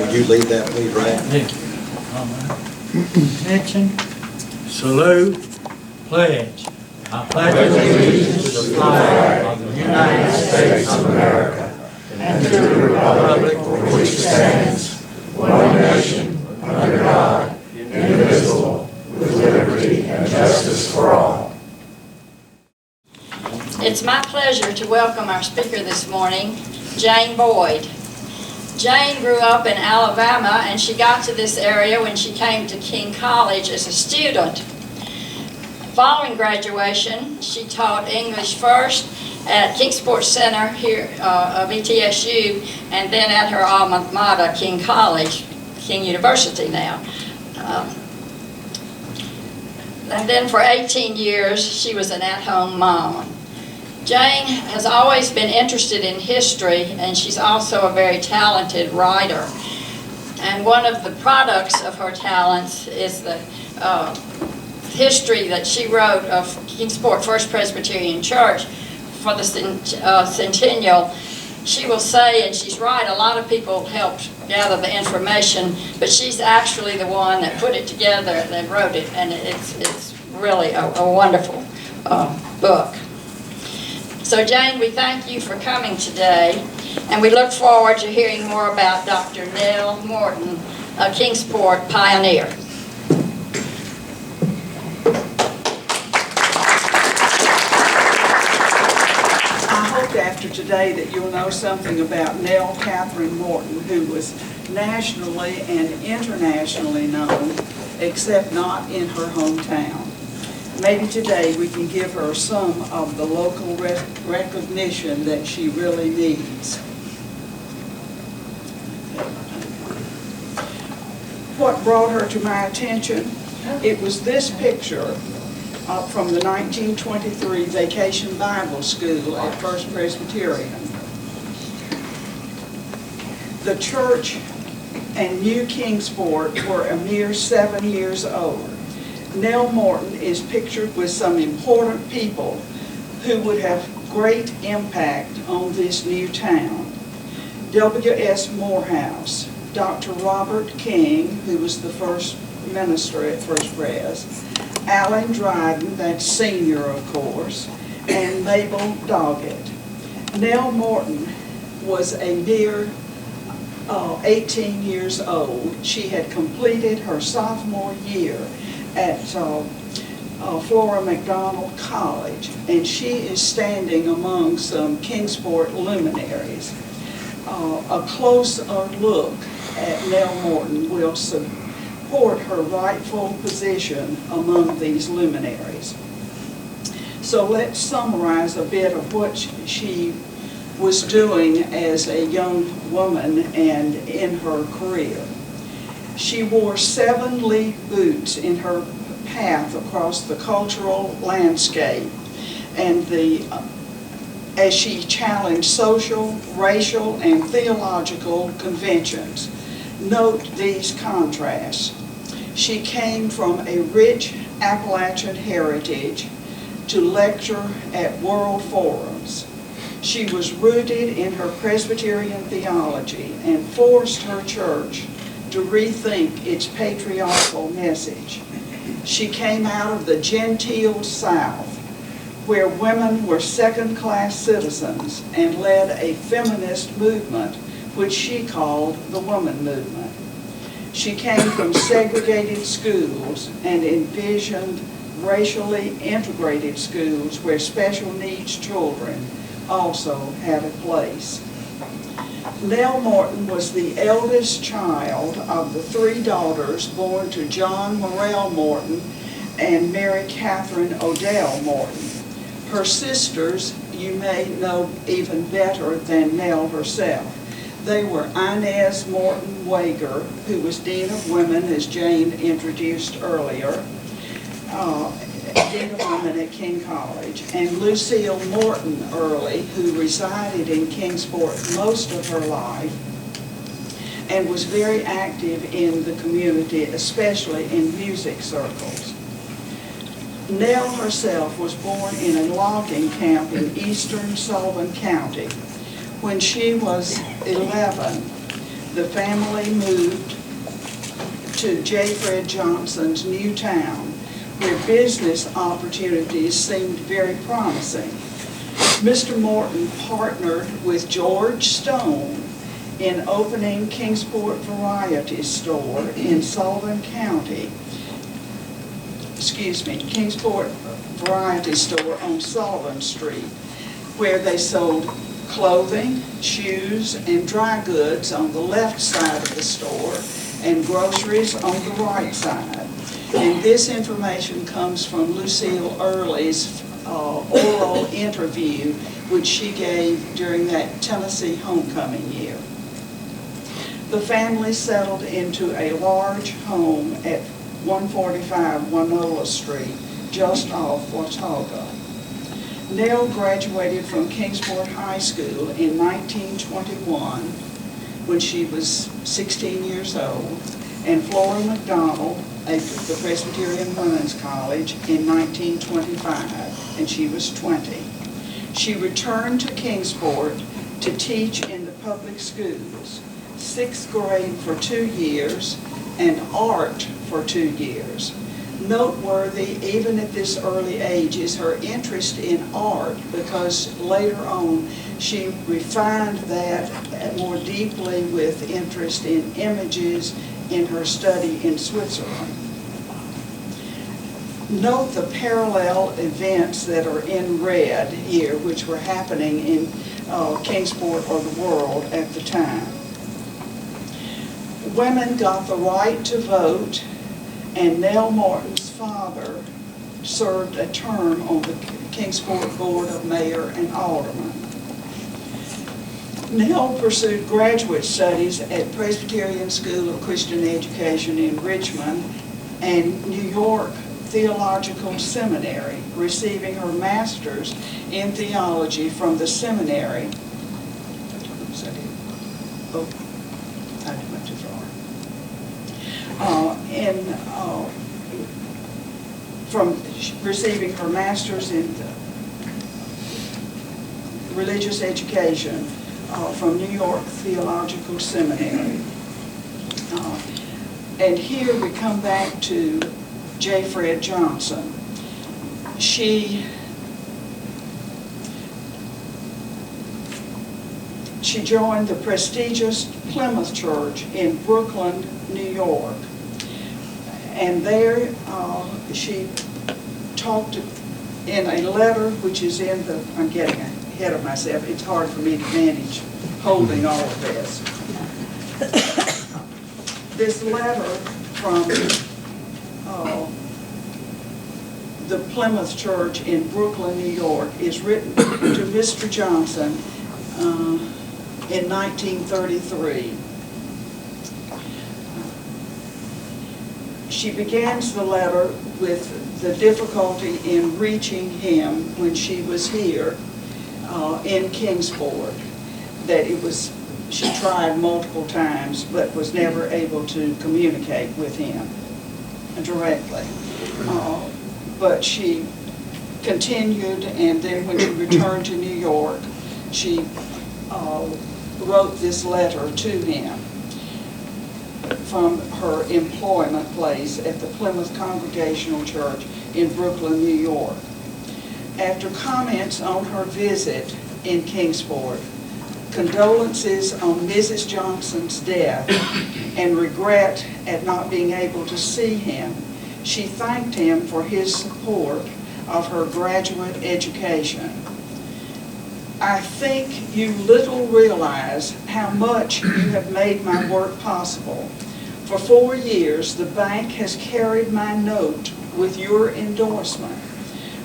Would you lead that, please, Ryan? Attention, salute, pledge. I pledge allegiance to the flag of the United States of America and to the republic for which it stands, one nation, under God, indivisible, with liberty and justice for all. It's my pleasure to welcome our speaker this morning, Jane Boyd. Jane grew up in Alabama, and she got to this area when she came to King College as a student. Following graduation, she taught English first at Kingsport Center here of ETSU, and then at her alma mater, King College, King University now. And then for 18 years, she was an at-home mom. Jane has always been interested in history, and she's also a very talented writer. And one of the products of her talents is the history that she wrote of Kingsport First Presbyterian Church for the centennial. She will say, and she's right, a lot of people helped gather the information, but she's actually the one that put it together and wrote it, and it's really a wonderful book. So Jane, we thank you for coming today, and we look forward to hearing more about Dr. Nelle Morton, a Kingsport pioneer. I hope after today that you'll know something about Nell Catherine Morton, who was nationally and internationally known, except not in her hometown. Maybe today we can give her some of the local recognition that she really needs. What brought her to my attention? It was this picture from the 1923 Vacation Bible School at First Presbyterian. The church and New Kingsport were a mere 7 years old. Nell Morton is pictured with some important people who would have great impact on this new town. W.S. Morehouse, Dr. Robert King, who was the first minister at First Pres, Allen Dryden, that's senior of course, and Mabel Doggett. Nell Morton was a mere 18 years old. She had completed her sophomore year at Flora McDonald College, and she is standing among some Kingsport luminaries. A closer look at Nell Morton will support her rightful position among these luminaries. So let's summarize a bit of what she was doing as a young woman and in her career. She wore 7 lead boots in her path across the cultural landscape, and as she challenged social, racial, and theological conventions. Note these contrasts. She came from a rich Appalachian heritage to lecture at world forums. She was rooted in her Presbyterian theology and forced her church to rethink its patriarchal message. She came out of the genteel South, where women were second-class citizens, and led a feminist movement, which she called the Woman Movement. She came from segregated schools and envisioned racially integrated schools where special needs children also had a place. Nell Morton was the eldest child of the 3 daughters born to John Morrell Morton and Mary Catherine Odell Morton. Her sisters you may know even better than Nell herself. They were Inez Morton Wager, who was Dean of Women, as Jane introduced earlier, Dean of Women at King College, and Lucille Morton Early, who resided in Kingsport most of her life and was very active in the community, especially in music circles. Nell herself was born in a logging camp in eastern Sullivan County. When she was 11, the family moved to J. Fred Johnson's new town, where business opportunities seemed very promising. Mr. Morton partnered with George Stowe in opening Kingsport Variety Store in Sullivan County. Kingsport Variety Store on Sullivan Street, where they sold clothing, shoes, and dry goods on the left side of the store and groceries on the right side. And this information comes from Lucille Early's oral interview, which she gave during that Tennessee homecoming year. The family settled into a large home at 145 Winola Street, just off Watauga. Nell graduated from Kingsport High School in 1921 when she was 16 years old, and Flora McDonald at the Presbyterian Women's College in 1925, and she was 20. She returned to Kingsport to teach in the public schools, 6th grade for 2 years, and art for 2 years. Noteworthy, even at this early age, is her interest in art, because later on she refined that more deeply with interest in images in her study in Switzerland. Note the parallel events that are in red here, which were happening in Kingsport or the world at the time. Women got the right to vote, and Nelle Morton's father served a term on the Kingsport Board of Mayor and Aldermen. Nell pursued graduate studies at Presbyterian School of Christian Education in Richmond and New York Theological Seminary, receiving her master's in theology from the seminary. Oh, I went too far. From receiving her master's in religious education from New York Theological Seminary. And here we come back to J. Fred Johnson. She joined the prestigious Plymouth Church in Brooklyn, New York. And there she talked in a letter which is in the, I'm getting ahead of myself, it's hard for me to manage holding all of this. This letter from the Plymouth Church in Brooklyn, New York is written to Mr. Johnson in 1933. She begins the letter with the difficulty in reaching him when she was here in Kingsport, that she tried multiple times but was never able to communicate with him directly. But she continued, and then when she returned to New York, she wrote this letter to him from her employment place at the Plymouth Congregational Church in Brooklyn, New York. After comments on her visit in Kingsport, condolences on Mrs. Johnson's death, and regret at not being able to see him, she thanked him for his support of her graduate education. I think you little realize how much you have made my work possible. For 4 years, the bank has carried my note with your endorsement.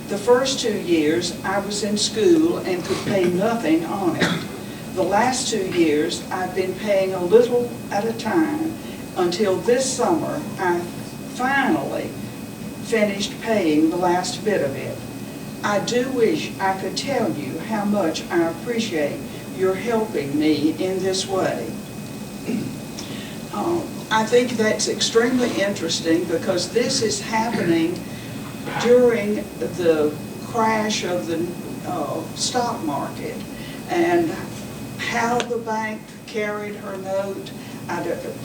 The first 2 years, I was in school and could pay nothing on it. The last 2 years, I've been paying a little at a time until this summer I finally finished paying the last bit of it. I do wish I could tell you how much I appreciate your helping me in this way. I think that's extremely interesting because this is happening during the crash of the stock market, and how the bank carried her note,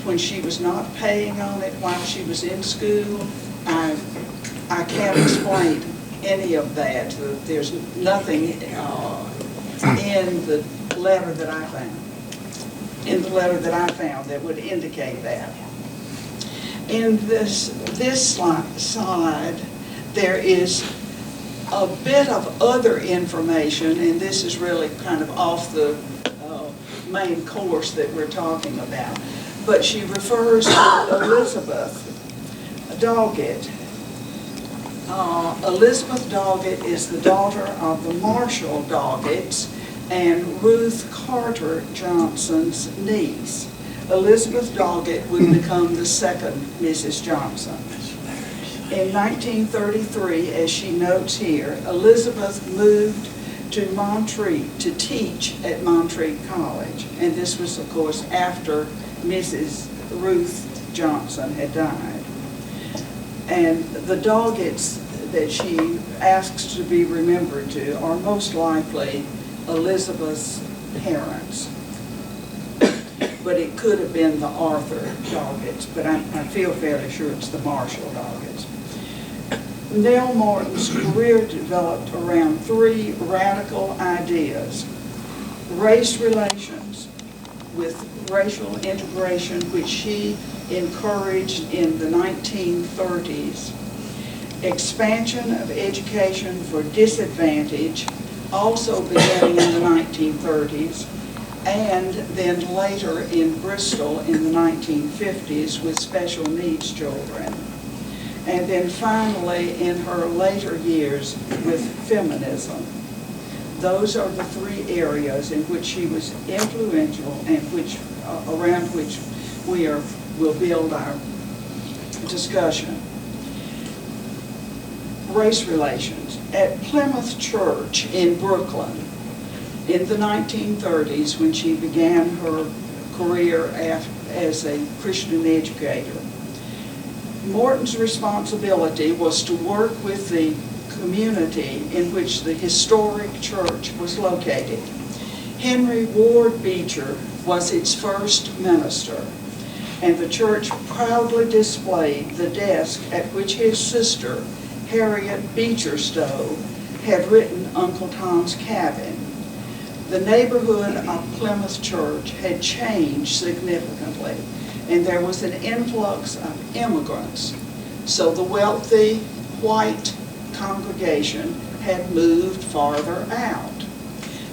when she was not paying on it while she was in school, I can't explain any of that. There's nothing in the letter that I found, that would indicate that. In this slide, there is a bit of other information, and this is really kind of off the main course that we're talking about. But she refers to Elizabeth Doggett. Elizabeth Doggett is the daughter of the Marshall Doggetts and Ruth Carter Johnson's niece. Elizabeth Doggett would become the second Mrs. Johnson. In 1933, as she notes here, Elizabeth moved to Montreat to teach at Montreat College. And this was, of course, after Mrs. Ruth Johnson had died. And the Doggetts that she asks to be remembered to are most likely Elizabeth's parents. But it could have been the Arthur Doggetts, but I feel fairly sure it's the Marshall Doggetts. Nelle Morton's career developed around three radical ideas: race relations with racial integration, which she encouraged in the 1930s, expansion of education for disadvantage, also beginning in the 1930s, and then later in Bristol in the 1950s with special needs children. And then finally in her later years with feminism. Those are the three areas in which she was influential and around which we'll build our discussion. Race relations. At Plymouth Church in Brooklyn in the 1930s, when she began her career as a Christian educator, Morton's responsibility was to work with the community in which the historic church was located. Henry Ward Beecher was its first minister, and the church proudly displayed the desk at which his sister, Harriet Beecher Stowe, had written Uncle Tom's Cabin. The neighborhood of Plymouth Church had changed significantly, and there was an influx of immigrants. So the wealthy white congregation had moved farther out,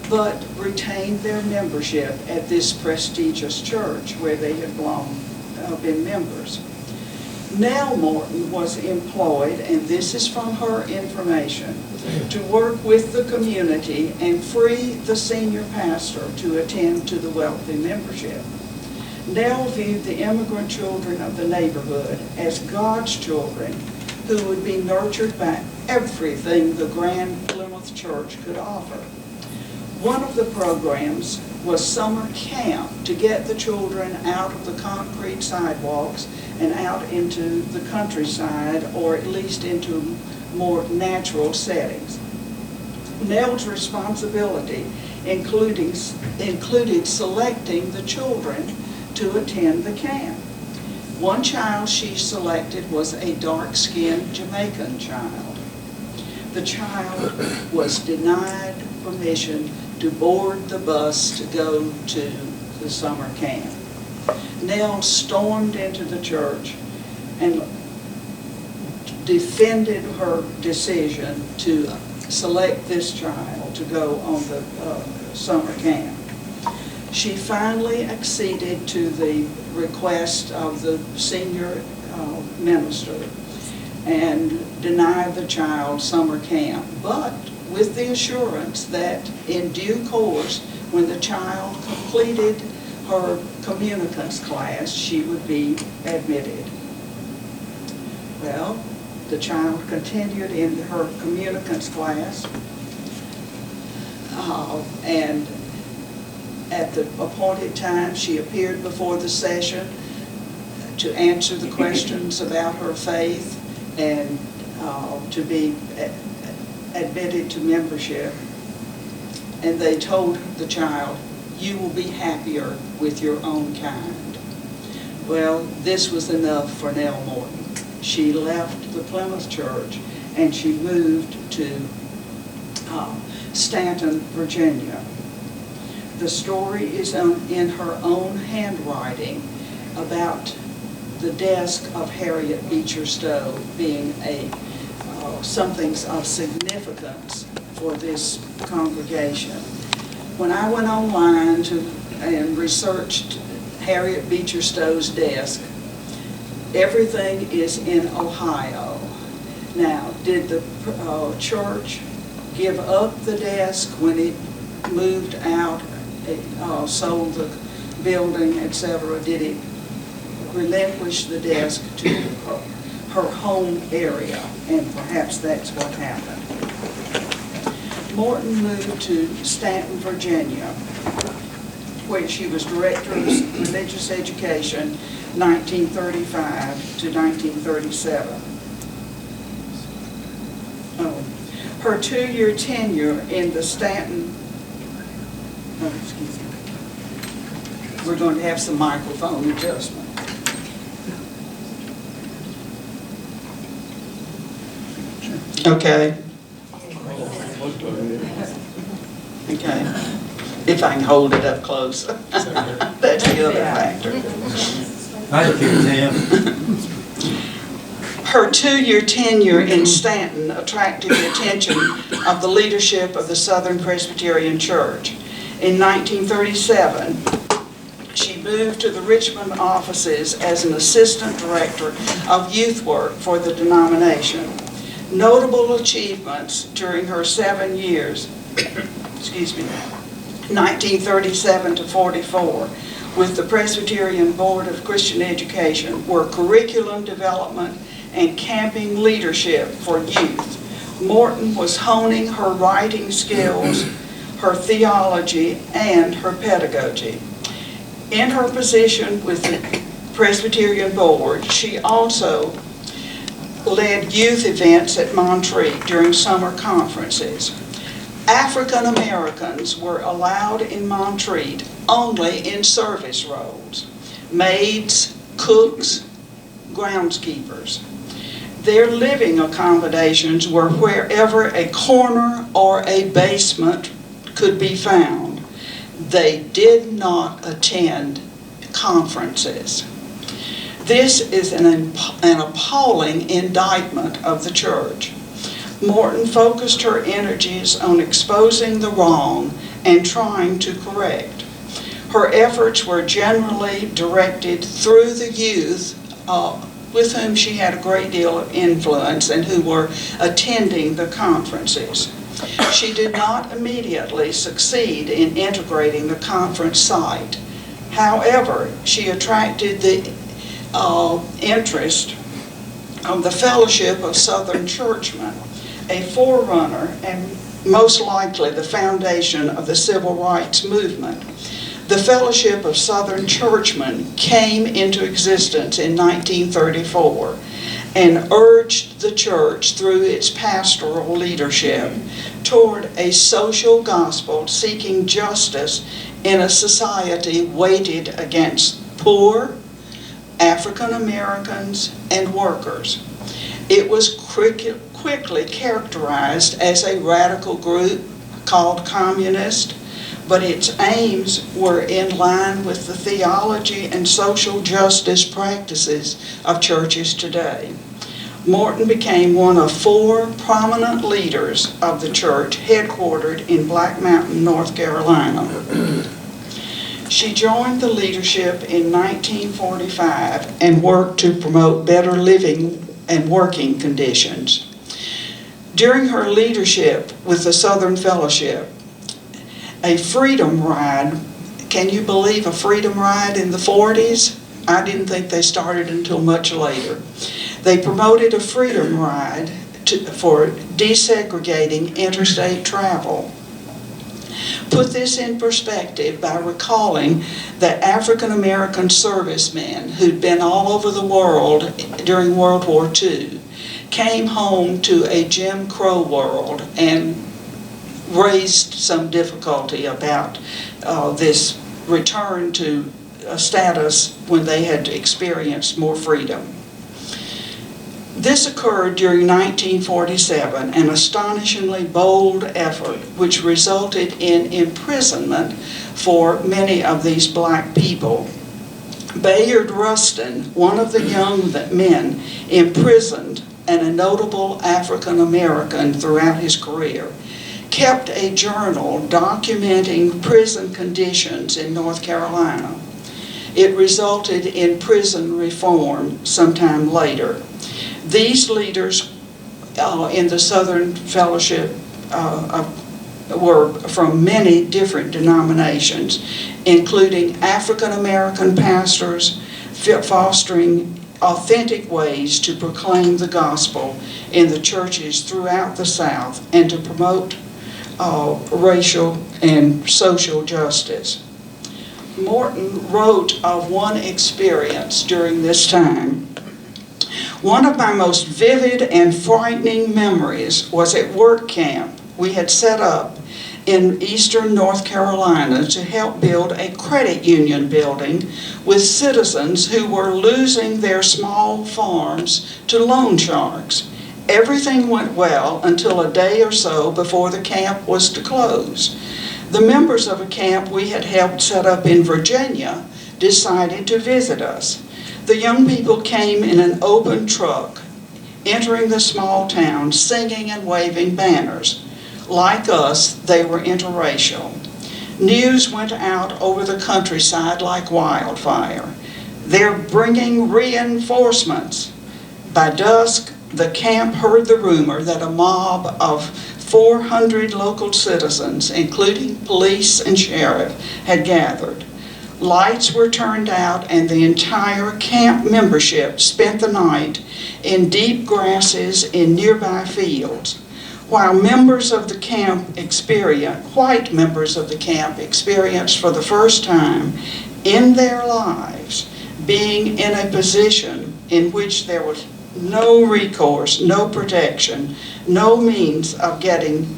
but retained their membership at this prestigious church where they had long been members. Nelle Morton was employed, and this is from her information, to work with the community and free the senior pastor to attend to the wealthy membership. Nell viewed the immigrant children of the neighborhood as God's children who would be nurtured by everything the grand Plymouth Church could offer. One of the programs was summer camp to get the children out of the concrete sidewalks and out into the countryside, or at least into more natural settings. Nell's responsibility included selecting the children to attend the camp. One child she selected was a dark-skinned Jamaican child. The child was denied permission to board the bus to go to the summer camp. Nell stormed into the church and defended her decision to select this child to go on the summer camp. She finally acceded to the request of the senior minister and denied the child summer camp, but with the assurance that in due course, when the child completed her communicants class, she would be admitted. Well, the child continued in her communicants class, and at the appointed time, she appeared before the session to answer the questions about her faith and to be admitted to membership. And they told the child, "You will be happier with your own kind." Well, this was enough for Nelle Morton. She left the Plymouth church and she moved to Stanton, Virginia. The story is in her own handwriting about the desk of Harriet Beecher Stowe being something of significance for this congregation. When I went online and researched Harriet Beecher Stowe's desk, everything is in Ohio. Now, did the church give up the desk when it moved out, sold the building, etc.? Did it relinquish the desk to her home area? And perhaps that's what happened. Morton moved to Stanton, Virginia, where she was Director of Religious Education, 1935 to 1937. Her 2-year tenure in the Stanton, we're going to have some microphone adjustment. Okay. Okay. If I can hold it up close. That's the other factor. Thank you, Tim. Her 2-year tenure in Stanton attracted the attention of the leadership of the Southern Presbyterian Church. In 1937, she moved to the Richmond offices as an assistant director of youth work for the denomination. Notable achievements during her 7 years, 1937 to 44, with the Presbyterian Board of Christian Education were curriculum development and camping leadership for youth. Morton was honing her writing skills, her theology, and her pedagogy. In her position with the Presbyterian Board, she also led youth events at Montreat during summer conferences. African Americans were allowed in Montreat only in service roles: maids, cooks, groundskeepers. Their living accommodations were wherever a corner or a basement could be found. They did not attend conferences. This is an appalling indictment of the church. Morton focused her energies on exposing the wrong and trying to correct. Her efforts were generally directed through the youth with whom she had a great deal of influence and who were attending the conferences. She did not immediately succeed in integrating the conference site. However, she attracted the interest of the Fellowship of Southern Churchmen, a forerunner and most likely the foundation of the civil rights movement. The Fellowship of Southern Churchmen came into existence in 1934 and urged the church through its pastoral leadership toward a social gospel seeking justice in a society weighted against poor, African Americans, and workers. It was quickly characterized as a radical group called communist, but its aims were in line with the theology and social justice practices of churches today. Morton became one of 4 prominent leaders of the church headquartered in Black Mountain, North Carolina. She joined the leadership in 1945 and worked to promote better living and working conditions. During her leadership with the Southern Fellowship, a freedom ride, can you believe a freedom ride in the 40s? I didn't think they started until much later. They promoted a freedom ride for desegregating interstate travel. Put this in perspective by recalling that African American servicemen who'd been all over the world during World War II came home to a Jim Crow world and raised some difficulty about this return to status when they had experienced more freedom. This occurred during 1947, an astonishingly bold effort which resulted in imprisonment for many of these black people. Bayard Rustin, one of the young men imprisoned and a notable African American throughout his career, kept a journal documenting prison conditions in North Carolina. It resulted in prison reform sometime later. These leaders in the Southern Fellowship were from many different denominations, including African American pastors fostering authentic ways to proclaim the gospel in the churches throughout the South and to promote racial and social justice. Morton wrote of one experience during this time. One of my most vivid and frightening memories was at work camp we had set up in eastern North Carolina to help build a credit union building with citizens who were losing their small farms to loan sharks. Everything went well until a day or so before the camp was to close. The members of a camp we had helped set up in Virginia decided to visit us. The young people came in an open truck, entering the small town, singing and waving banners. Like us, they were interracial. News went out over the countryside like wildfire. They're bringing reinforcements. By dusk, the camp heard the rumor that a mob of 400 local citizens, including police and sheriff, had gathered. Lights were turned out and the entire camp membership spent the night in deep grasses in nearby fields. While members of the camp white members of the camp experienced for the first time in their lives being in a position in which there was no recourse, no protection, no means of getting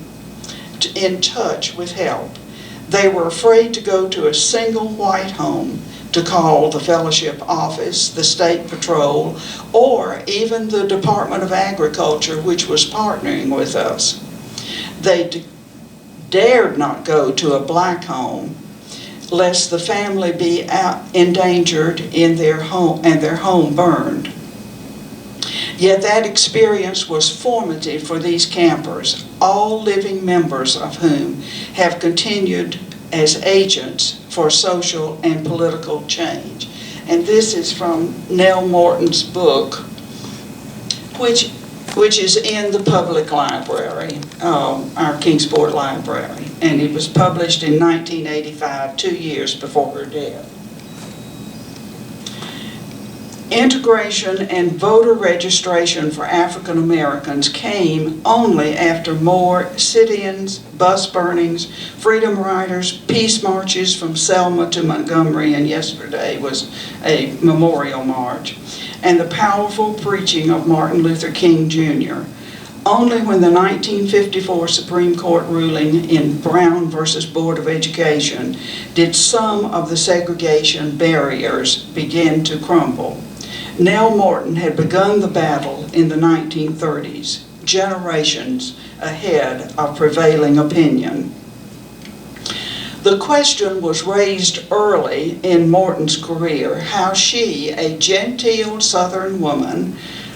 in touch with help. They were afraid to go to a single white home to call the fellowship office, the state patrol, or even the Department of Agriculture, which was partnering with us. They dared not go to a black home lest the family be endangered in their home and their home burned. Yet that experience was formative for these campers, all living members of whom have continued as agents for social and political change. And this is from Nelle Morton's book, which is in the public library, our Kingsport library. And it was published in 1985, 2 years before her death. Integration and voter registration for African Americans came only after more sit-ins, bus burnings, freedom riders, peace marches from Selma to Montgomery, and yesterday was a memorial march, and the powerful preaching of Martin Luther King Jr. Only when the 1954 Supreme Court ruling in Brown versus Board of Education did some of the segregation barriers begin to crumble. Nelle Morton had begun the battle in the 1930s, generations ahead of prevailing opinion. The question was raised early in Morton's career how she, a genteel Southern woman,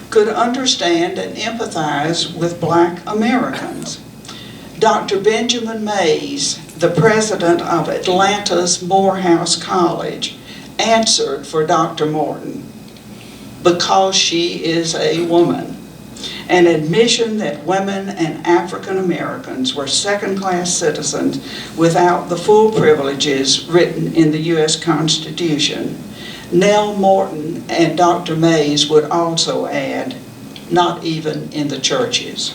could understand and empathize with black Americans. Dr. Benjamin Mays, the president of Atlanta's Morehouse College, answered for Dr. Morton. Because she is a woman. An admission that women and African Americans were second-class citizens without the full privileges written in the U.S. Constitution. Nelle Morton and Dr. Mays would also add, not even in the churches.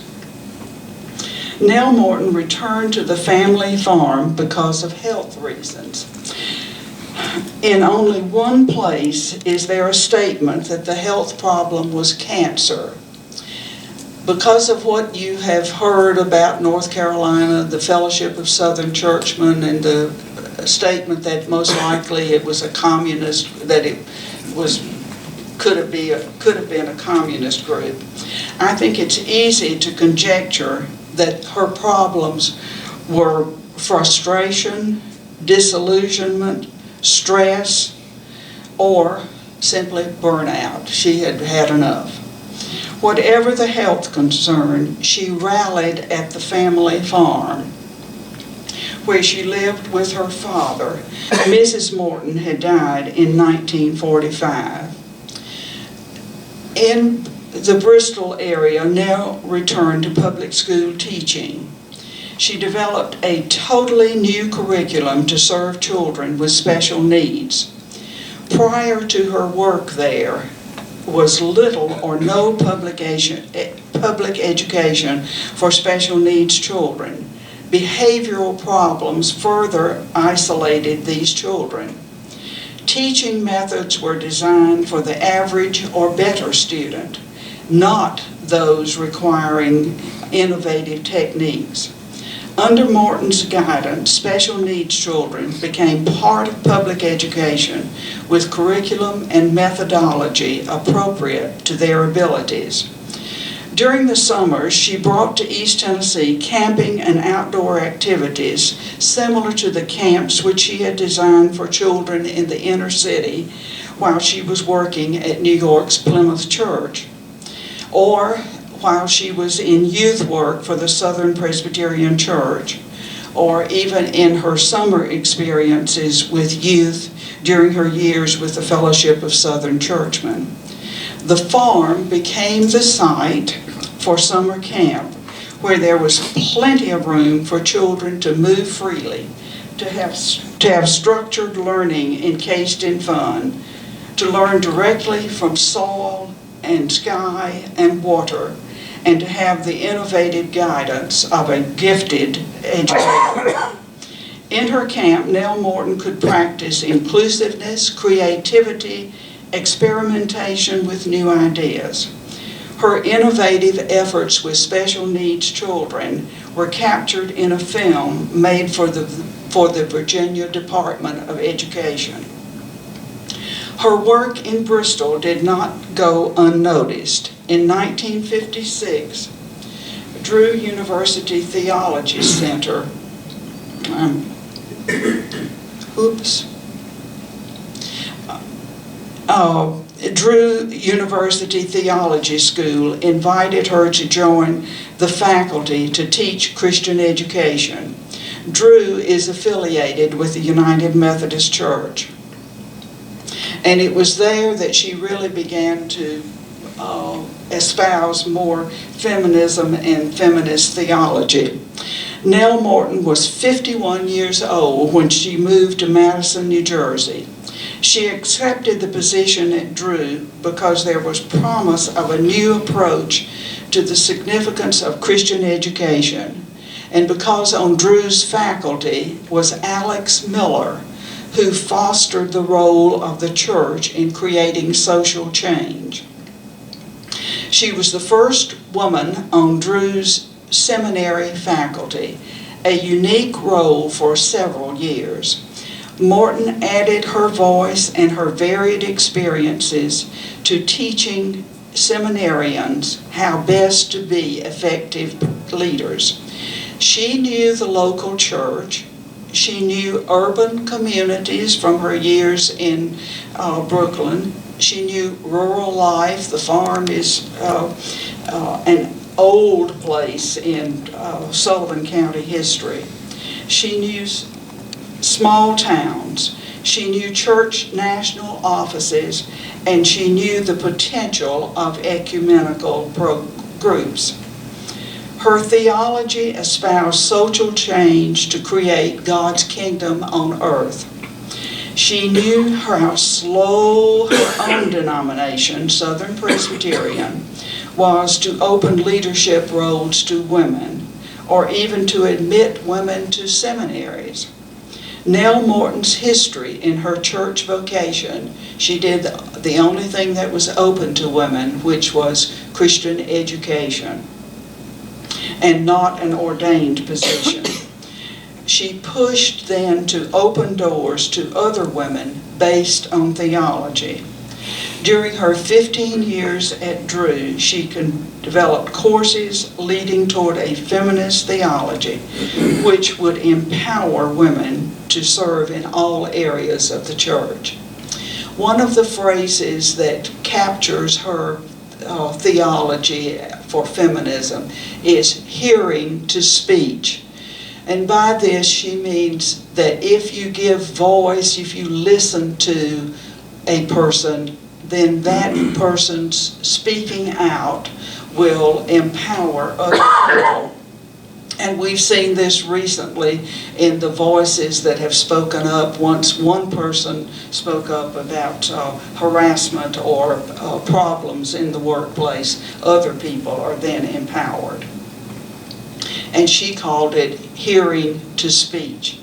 Nelle Morton returned to the family farm because of health reasons. In only one place is there a statement that the health problem was cancer. Because of what you have heard about North Carolina, the Fellowship of Southern Churchmen, and the statement that most likely it was a communist, that it was could have been a communist group, I think it's easy to conjecture that her problems were frustration, disillusionment, stress, or simply burnout. She had had enough. Whatever the health concern, she rallied at the family farm where she lived with her father. Mrs. Morton had died in 1945. In the Bristol area, Nell returned to public school teaching. She developed a totally new curriculum to serve children with special needs. Prior to her work there was little or no public education for special needs children. Behavioral problems further isolated these children. Teaching methods were designed for the average or better student, not those requiring innovative techniques. Under Morton's guidance, special needs children became part of public education with curriculum and methodology appropriate to their abilities. During the summers, she brought to East Tennessee camping and outdoor activities similar to the camps which she had designed for children in the inner city while she was working at New York's Plymouth Church, or while she was in youth work for the Southern Presbyterian Church, or even in her summer experiences with youth during her years with the Fellowship of Southern Churchmen. The farm became the site for summer camp, where there was plenty of room for children to move freely, to have structured learning encased in fun, to learn directly from soil and sky and water, and to have the innovative guidance of a gifted educator. In her camp, Nell Morton could practice inclusiveness, creativity, experimentation with new ideas. Her innovative efforts with special needs children were captured in a film made for the Virginia Department of Education. Her work in Bristol did not go unnoticed. In 1956, Drew University Theology Center, Drew University Theology School invited her to join the faculty to teach Christian education. Drew is affiliated with the United Methodist Church. And it was there that she really began to espouse more feminism and feminist theology. Nell Morton was 51 years old when she moved to Madison, New Jersey. She accepted the position at Drew because there was promise of a new approach to the significance of Christian education, and because on Drew's faculty was Alex Miller, who fostered the role of the church in creating social change. She was the first woman on Drew's seminary faculty, a unique role for several years. Morton added her voice and her varied experiences to teaching seminarians how best to be effective leaders. She knew the local church. She knew urban communities from her years in Brooklyn. She knew rural life. The farm is an old place in Sullivan County history. She knew small towns. She knew church national offices, and she knew the potential of ecumenical groups. Her theology espoused social change to create God's kingdom on earth. She knew how slow her own denomination, Southern Presbyterian, was to open leadership roles to women, or even to admit women to seminaries. Nelle Morton's history in her church vocation, she did the only thing that was open to women, which was Christian education, and not an ordained position. She pushed then to open doors to other women based on theology. During her 15 years at Drew, she developed courses leading toward a feminist theology, which would empower women to serve in all areas of the church. One of the phrases that captures her theology for feminism is hearing to speech. And by this she means that if you give voice, if you listen to a person, then that person's speaking out will empower other people. And we've seen this recently in the voices that have spoken up. Once one person spoke up about harassment or problems in the workplace, other people are then empowered. And she called it hearing to speech.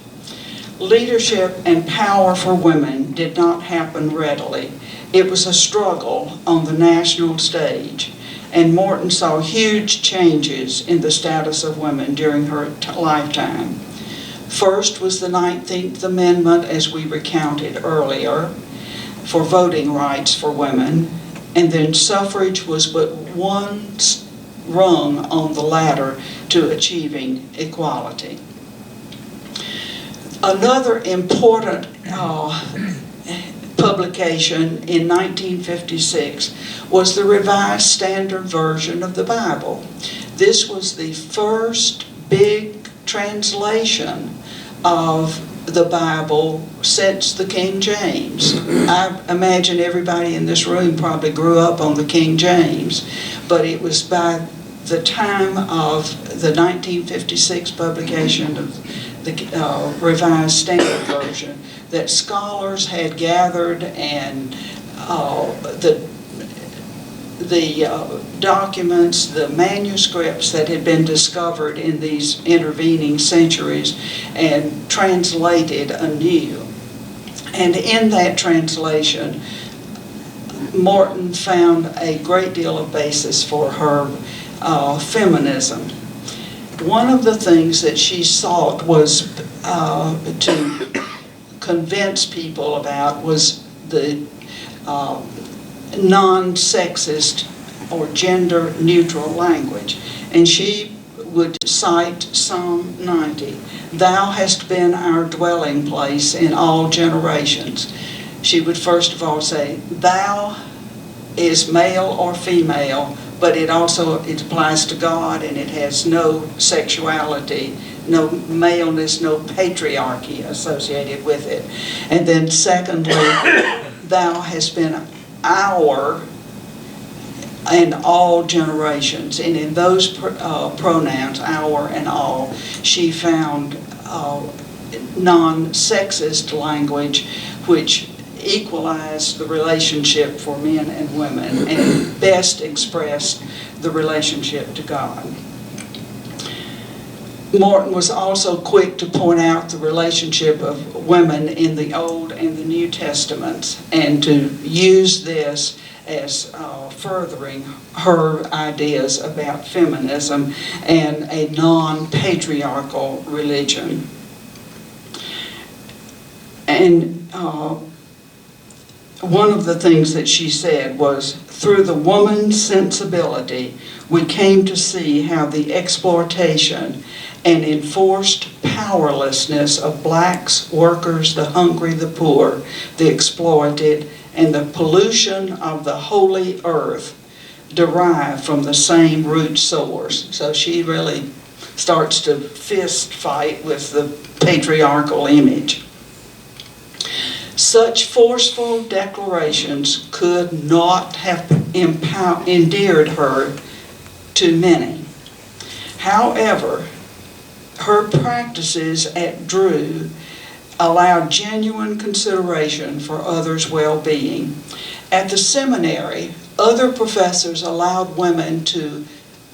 Leadership and power for women did not happen readily. It was a struggle on the national stage, and Morton saw huge changes in the status of women during her lifetime. First was the 19th Amendment, as we recounted earlier, for voting rights for women, and then suffrage was but one rung on the ladder to achieving equality. Another important publication in 1956 was the Revised Standard Version of the Bible. This was the first big translation of the Bible since the King James. I imagine everybody in this room probably grew up on the King James, but it was by the time of the 1956 publication of the Revised Standard Version that scholars had gathered, and the documents, the manuscripts that had been discovered in these intervening centuries and translated anew. And in that translation, Morton found a great deal of basis for her feminism. One of the things that she sought was to convince people about was the non-sexist or gender-neutral language. And she would cite Psalm 90, "Thou hast been our dwelling place in all generations." She would first of all say, "Thou" is male or female, but it applies to God, and it has no sexuality, no maleness, no patriarchy associated with it. And then secondly, "Thou hast been our and all generations." And in those pronouns, our and all, she found non-sexist language which equalized the relationship for men and women and best expressed the relationship to God. Morton was also quick to point out the relationship of women in the Old and the New Testaments, and to use this as furthering her ideas about feminism and a non-patriarchal religion. And one of the things that she said was, "Through the woman's sensibility, we came to see how the exploitation and enforced powerlessness of blacks, workers, the hungry, the poor, the exploited, and the pollution of the holy earth derive from the same root source." So she really starts to fist fight with the patriarchal image. Such forceful declarations could not have endeared her to many. However, her practices at Drew allowed genuine consideration for others' well-being. At the seminary, other professors allowed women to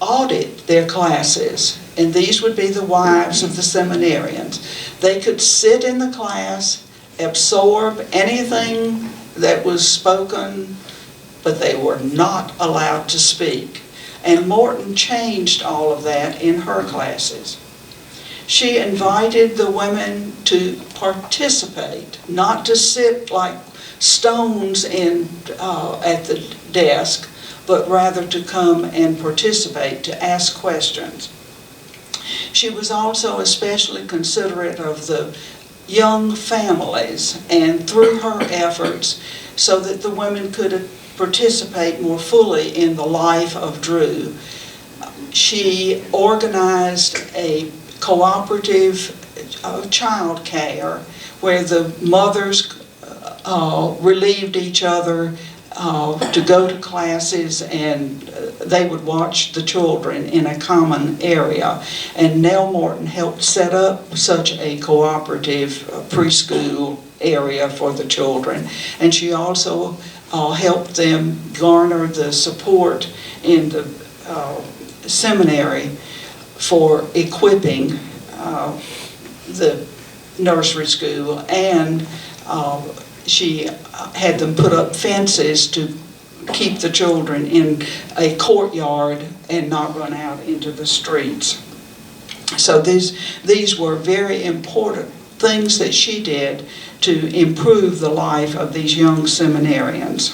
audit their classes and these would be the wives of the seminarians. They could sit in the class, absorb anything that was spoken, but they were not allowed to speak. And Morton changed all of that in her classes. She invited the women to participate, not to sit like stones at the desk, but rather to come and participate, to ask questions. She was also especially considerate of the young families, and through her efforts, so that the women could participate more fully in the life of Drew, she organized a cooperative child care where the mothers relieved each other to go to classes, and they would watch the children in a common area. And Nelle Morton helped set up such a cooperative preschool area for the children. And she also helped them garner the support in the seminary for equipping the nursery school, and she had them put up fences to keep the children in a courtyard and not run out into the streets. So these were very important things that she did to improve the life of these young seminarians.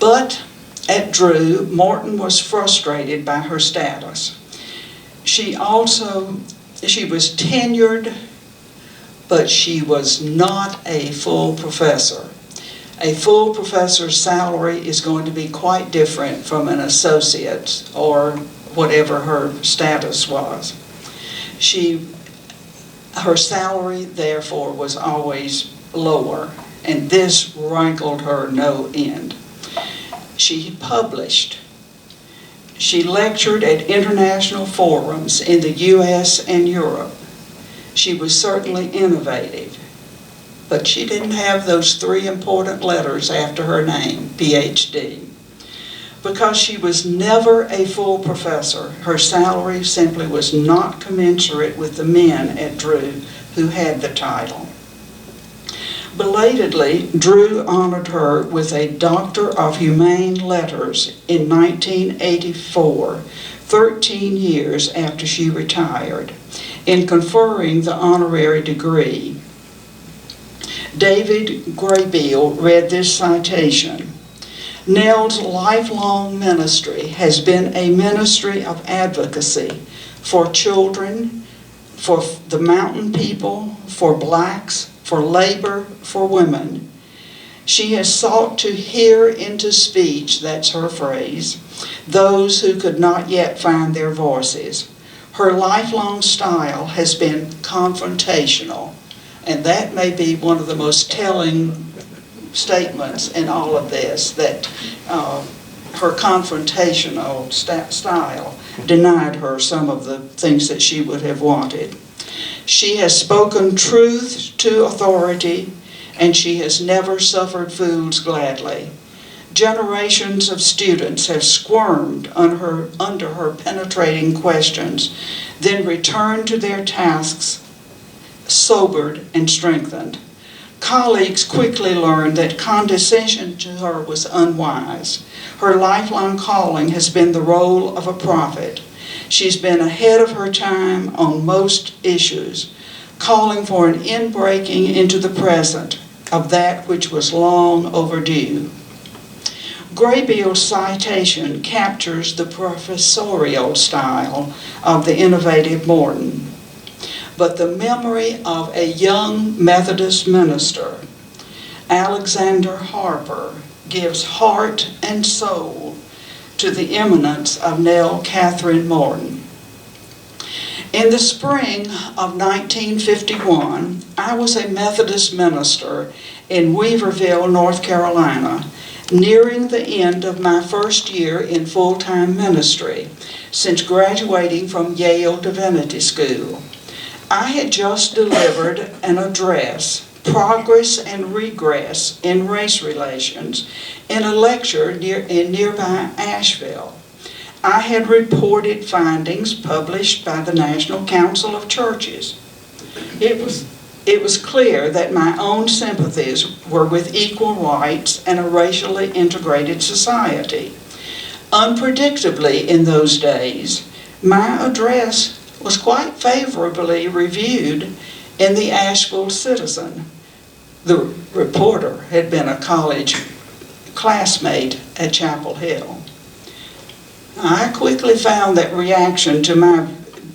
But at Drew, Morton was frustrated by her status. She was tenured, but she was not a full professor. A full professor's salary is going to be quite different from an associate's or whatever her status was. Her salary, therefore, was always lower, and this rankled her no end. She published. She lectured at international forums in the U.S. and Europe. She was certainly innovative, but she didn't have those 3 important letters after her name, PhD. Because she was never a full professor, her salary simply was not commensurate with the men at Drew who had the title. Belatedly, Drew honored her with a Doctor of Humane Letters in 1984, 13 years after she retired, in conferring the honorary degree. David Graybill read this citation: "Nell's lifelong ministry has been a ministry of advocacy for children, for the mountain people, for blacks, for labor, for women. She has sought to hear into speech," that's her phrase, "those who could not yet find their voices. Her lifelong style has been confrontational." And that may be one of the most telling statements in all of this, that her confrontational style denied her some of the things that she would have wanted. She has spoken truth to authority, and she has never suffered fools gladly. Generations of students have squirmed under her penetrating questions, then returned to their tasks sobered and strengthened. Colleagues quickly learned that condescension to her was unwise. Her lifelong calling has been the role of a prophet. She's been ahead of her time on most issues, calling for an inbreaking into the present of that which was long overdue. Graybill's citation captures the professorial style of the innovative Morton. But the memory of a young Methodist minister, Alexander Harper, gives heart and soul to the eminence of Nell Catherine Morton. In the spring of 1951, I was a Methodist minister in Weaverville, North Carolina, nearing the end of my first year in full-time ministry since graduating from Yale Divinity School. I had just delivered an address, Progress and Regress in Race Relations, in a lecture in nearby Asheville. I had reported findings published by the National Council of Churches. It was clear that my own sympathies were with equal rights and a racially integrated society. Unpredictably in those days, my address was quite favorably reviewed in the Asheville Citizen. The reporter had been a college classmate at Chapel Hill. I quickly found that reaction to my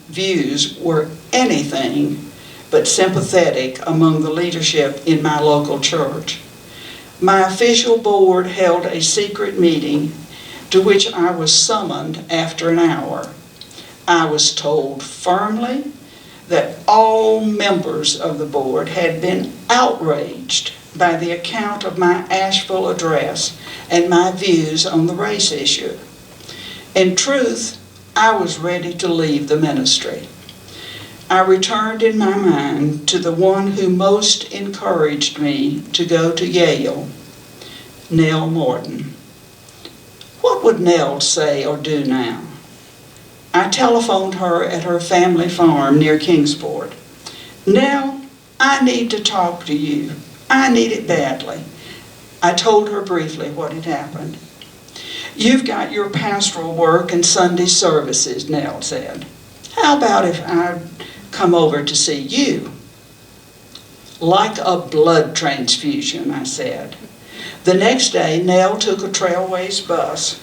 views were anything but sympathetic among the leadership in my local church. My official board held a secret meeting to which I was summoned after an hour. I was told firmly that all members of the board had been outraged by the account of my Asheville address and my views on the race issue. In truth, I was ready to leave the ministry. I returned in my mind to the one who most encouraged me to go to Yale, Nelle Morton. What would Nell say or do now? I telephoned her at her family farm near Kingsport. "Nell, I need to talk to you. I need it badly." I told her briefly what had happened. "You've got your pastoral work and Sunday services," Nell said. "How about if I come over to see you?" "Like a blood transfusion," I said. The next day, Nell took a Trailways bus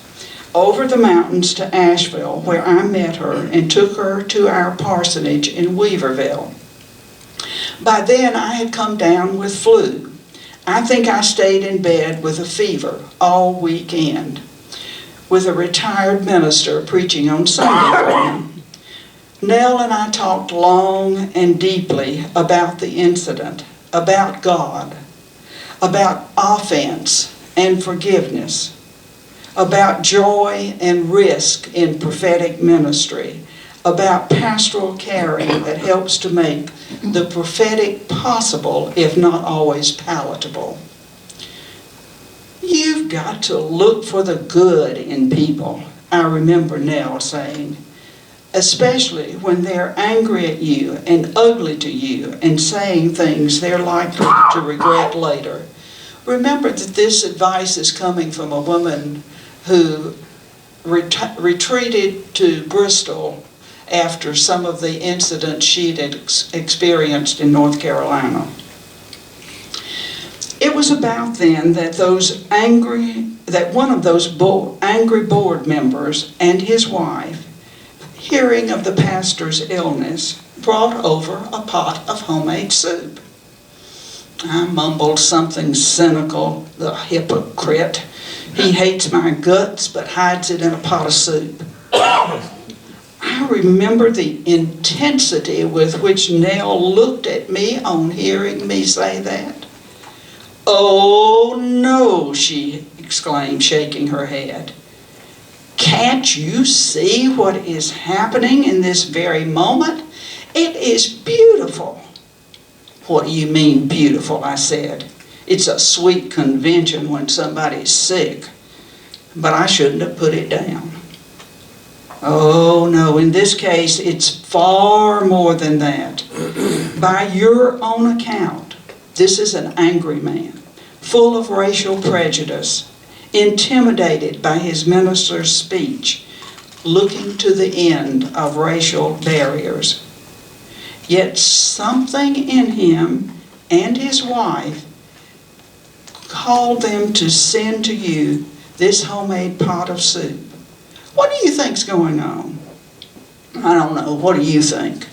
over the mountains to Asheville, where I met her and took her to our parsonage in Weaverville. By then, I had come down with flu. I think I stayed in bed with a fever all weekend, with a retired minister preaching on Sunday morning. Nell and I talked long and deeply about the incident, about God, about offense and forgiveness, about joy and risk in prophetic ministry, about pastoral caring that helps to make the prophetic possible, if not always palatable. "You've got to look for the good in people," I remember Nell saying, "especially when they're angry at you and ugly to you and saying things they're likely to regret later." Remember that this advice is coming from a woman who retreated to Bristol after some of the incidents she'd experienced in North Carolina. It was about then that one of those angry board members and his wife, hearing of the pastor's illness, brought over a pot of homemade soup. I mumbled something cynical, "The hypocrite. He hates my guts but hides it in a pot of soup." I remember the intensity with which Nell looked at me on hearing me say that. "Oh no," she exclaimed, shaking her head. "Can't you see what is happening in this very moment? It is beautiful." "What do you mean beautiful?" I said. "It's a sweet convention when somebody's sick." But I shouldn't have put it down. "Oh no, in this case it's far more than that. By your own account, this is an angry man, full of racial prejudice, intimidated by his minister's speech, looking to the end of racial barriers. Yet something in him and his wife called them to send to you this homemade pot of soup. What do you think's going on?" "I don't know. What do you think?"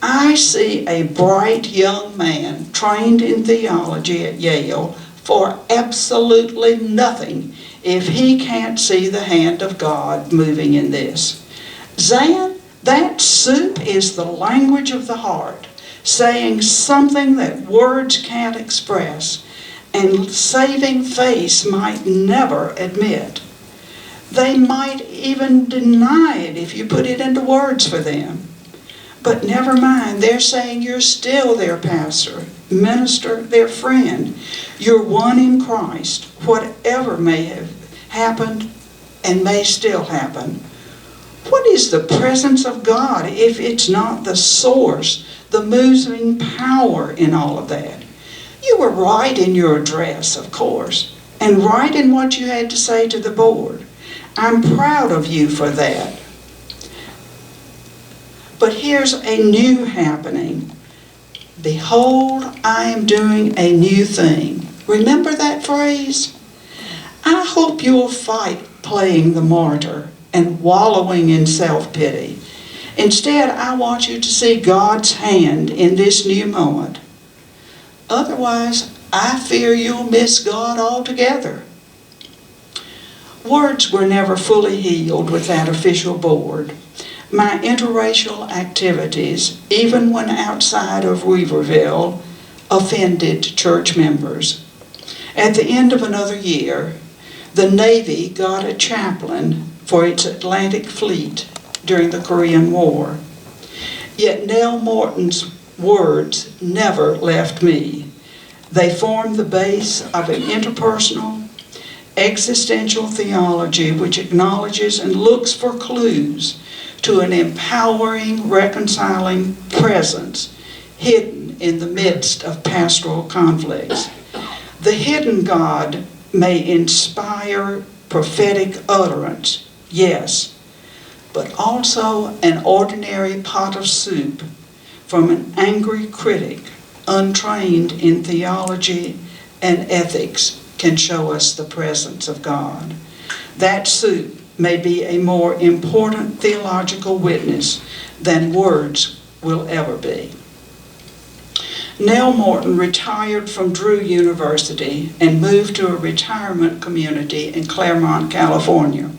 I see a bright young man trained in theology at Yale for absolutely nothing if he can't see the hand of God moving in this. Zan, that soup is the language of the heart, saying something that words can't express and saving faith might never admit. They might even deny it if you put it into words for them. But never mind, they're saying you're still their pastor, minister, their friend. You're one in Christ, whatever may have happened and may still happen. What is the presence of God if it's not the source, the moving power in all of that? You were right in your address, of course, and right in what you had to say to the board. I'm proud of you for that. But here's a new happening. Behold, I am doing a new thing. Remember that phrase? I hope you'll fight playing the martyr and wallowing in self-pity. Instead, I want you to see God's hand in this new moment. Otherwise, I fear you'll miss God altogether. Words were never fully healed with that official board. My interracial activities, even when outside of Weaverville, offended church members. At the end of another year, the Navy got a chaplain for its Atlantic Fleet during the Korean War. Yet Nelle Morton's words never left me. They form the base of an interpersonal, existential theology which acknowledges and looks for clues to an empowering, reconciling presence hidden in the midst of pastoral conflicts. The hidden God may inspire prophetic utterance, yes, but also an ordinary pot of soup from an angry critic, untrained in theology and ethics, can show us the presence of God. That soup may be a more important theological witness than words will ever be. Nelle Morton retired from Drew University and moved to a retirement community in Claremont, California.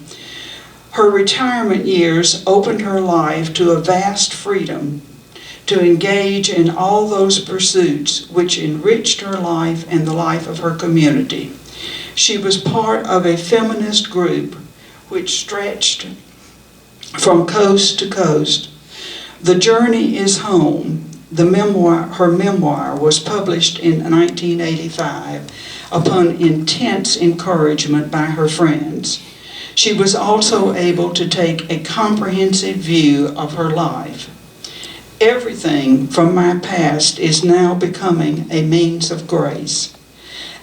Her retirement years opened her life to a vast freedom to engage in all those pursuits which enriched her life and the life of her community. She was part of a feminist group which stretched from coast to coast. The Journey is Home. Her memoir was published in 1985 upon intense encouragement by her friends. She was also able to take a comprehensive view of her life. Everything from my past is now becoming a means of grace.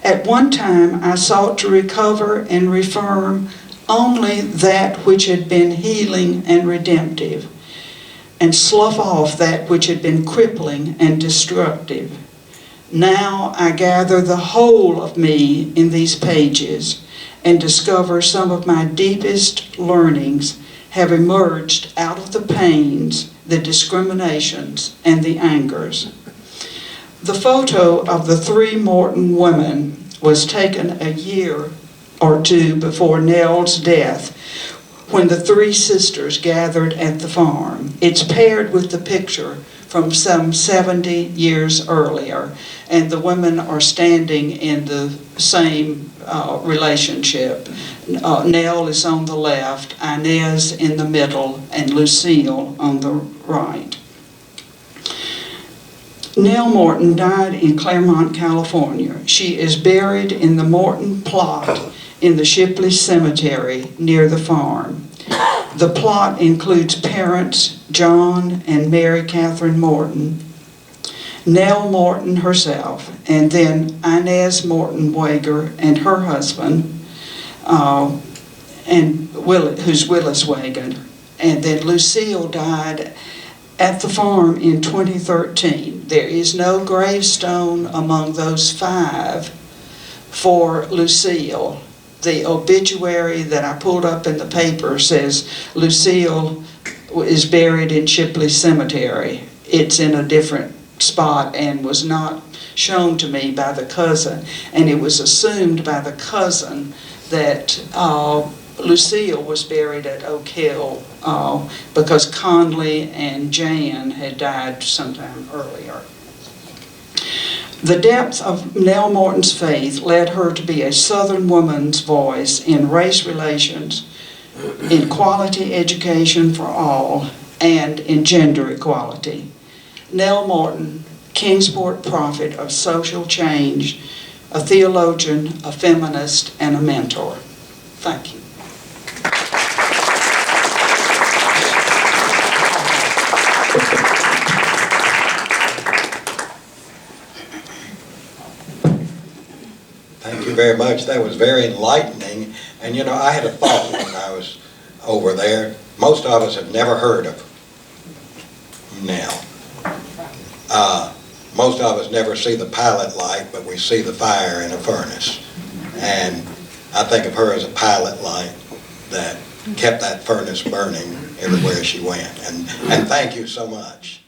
At one time, I sought to recover and reaffirm only that which had been healing and redemptive, and slough off that which had been crippling and destructive. Now I gather the whole of me in these pages and discover some of my deepest learnings have emerged out of the pains, the discriminations, and the angers. The photo of the 3 Morton women was taken a year or two before Nell's death, when the 3 sisters gathered at the farm. It's paired with the picture from some 70 years earlier, and the women are standing in the same relationship. Nell is on the left, Inez in the middle, and Lucille on the right. Nelle Morton died in Claremont, California. She is buried in the Morton plot in the Shipley Cemetery near the farm. The plot includes parents John and Mary Catherine Morton, Nelle Morton herself, and then Inez Morton Wager and her husband, who's Willis Wager, and then Lucille died at the farm in 2013. There is no gravestone among those 5 for Lucille. The obituary that I pulled up in the paper says Lucille is buried in Shipley Cemetery. It's in a different spot and was not shown to me by the cousin, and it was assumed by the cousin that Lucille was buried at Oak Hill because Conley and Jan had died sometime earlier. The depth of Nelle Morton's faith led her to be a Southern woman's voice in race relations, in quality education for all, and in gender equality. Nelle Morton, Kingsport prophet of social change, a theologian, a feminist, and a mentor. Thank you. you very much. That was very enlightening. And you know, I had a thought when I was over there. Most of us have never heard of Nell. Most of us never see the pilot light, but we see the fire in a furnace. And I think of her as a pilot light that kept that furnace burning everywhere she went. And thank you so much.